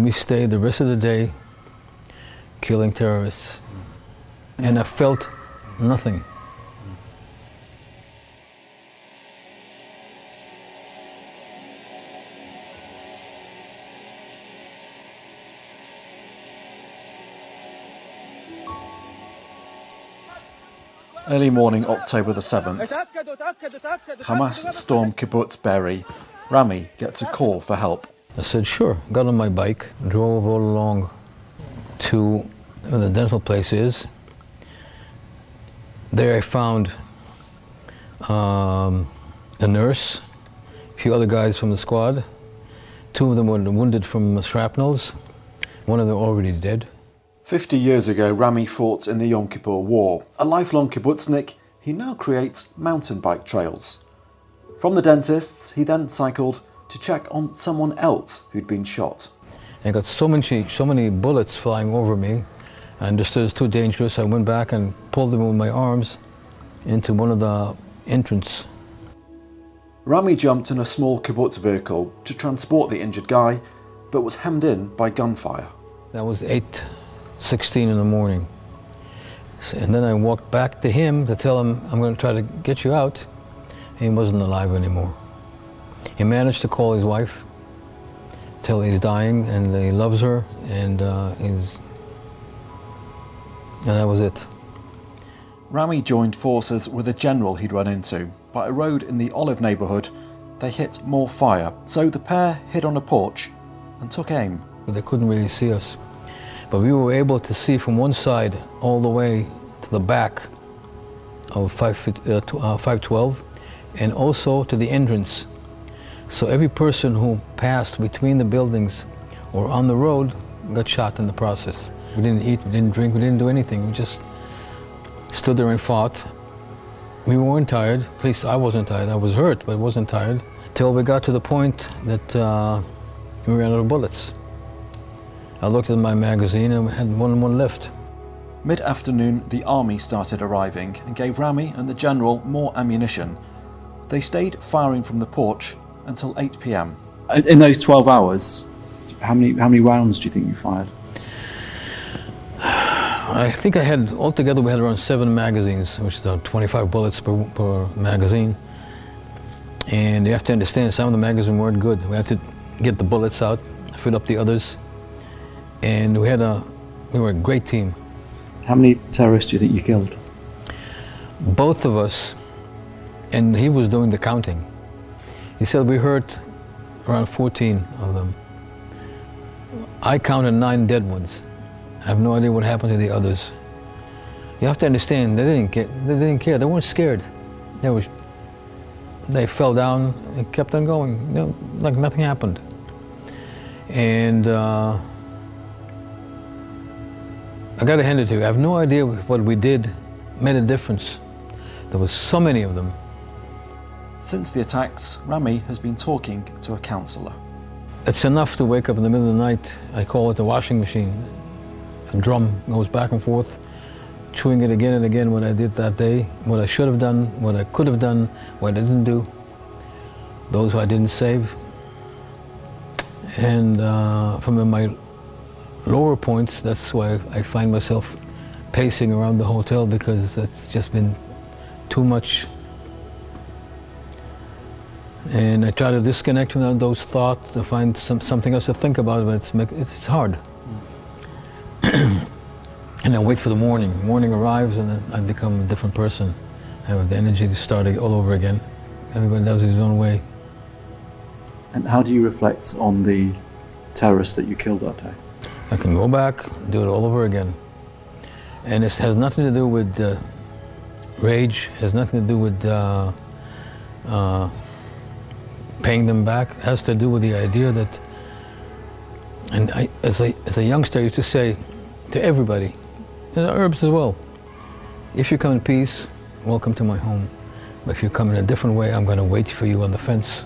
And we stayed the rest of the day killing terrorists. And I felt nothing. Early morning, October the 7th, Hamas storm Kibbutz Be'eri. Rami gets a call for help. I said, sure. Got on my bike, drove all along to where the dental place is. There I found a nurse, a few other guys from the squad. 2 of them were wounded from shrapnels. 1 of them already dead. 50 years ago, Rami fought in the Yom Kippur War. A lifelong kibbutznik, he now creates mountain bike trails. From the dentists, he then cycled to check on someone else who'd been shot. I got so many bullets flying over me. I understood it was too dangerous. I went back and pulled them with my arms into one of the entrance. Rami jumped in a small kibbutz vehicle to transport the injured guy, but was hemmed in by gunfire. That was 8:16 in the morning. And then I walked back to him to tell him, I'm going to try to get you out. He wasn't alive anymore. He managed to call his wife, tell her he's dying and he loves her, and that was it. Rami joined forces with a general he'd run into. By a road in the Olive neighbourhood, they hit more fire, so the pair hid on a porch and took aim. They couldn't really see us, but we were able to see from one side all the way to the back of 512 and also to the entrance. So every person who passed between the buildings or on the road got shot in the process. We didn't eat, we didn't drink, we didn't do anything. We just stood there and fought. We weren't tired, at least I wasn't tired. I was hurt, but I wasn't tired. Till we got to the point that we ran out of bullets. I looked at my magazine and we had one left. Mid-afternoon, the army started arriving and gave Rami and the general more ammunition. They stayed firing from the porch until 8 p.m. In those 12 hours, how many rounds do you think you fired? I think I had, altogether we had around 7 magazines, which is 25 bullets per magazine. And you have to understand, some of the magazines weren't good. We had to get the bullets out, fill up the others. And we were a great team. How many terrorists do you think you killed? Both of us, and he was doing the counting. He said we hurt around 14 of them. I counted 9 dead ones. I have no idea what happened to the others. You have to understand, they didn't care. They weren't scared. They fell down and kept on going, you know, like nothing happened. And I gotta hand it to you. I have no idea what we did made a difference. There was so many of them. Since the attacks, Rami has been talking to a counsellor. It's enough to wake up in the middle of the night. I call it the washing machine. A drum goes back and forth, chewing it again and again what I did that day, what I should have done, what I could have done, what I didn't do, those who I didn't save. And from my lower points, that's why I find myself pacing around the hotel, because it's just been too much. And I try to disconnect from those thoughts to find something else to think about, but it's hard. And I wait for the morning. Morning arrives and then I become a different person. I have the energy to start all over again. Everybody does it his own way. And how do you reflect on the terrorists that you killed that day? I can go back, do it all over again. And it has nothing to do with rage, has nothing to do with paying them back. It has to do with the idea that, and as a youngster, I used to say to everybody, and the Arabs as well, if you come in peace, welcome to my home. But if you come in a different way, I'm going to wait for you on the fence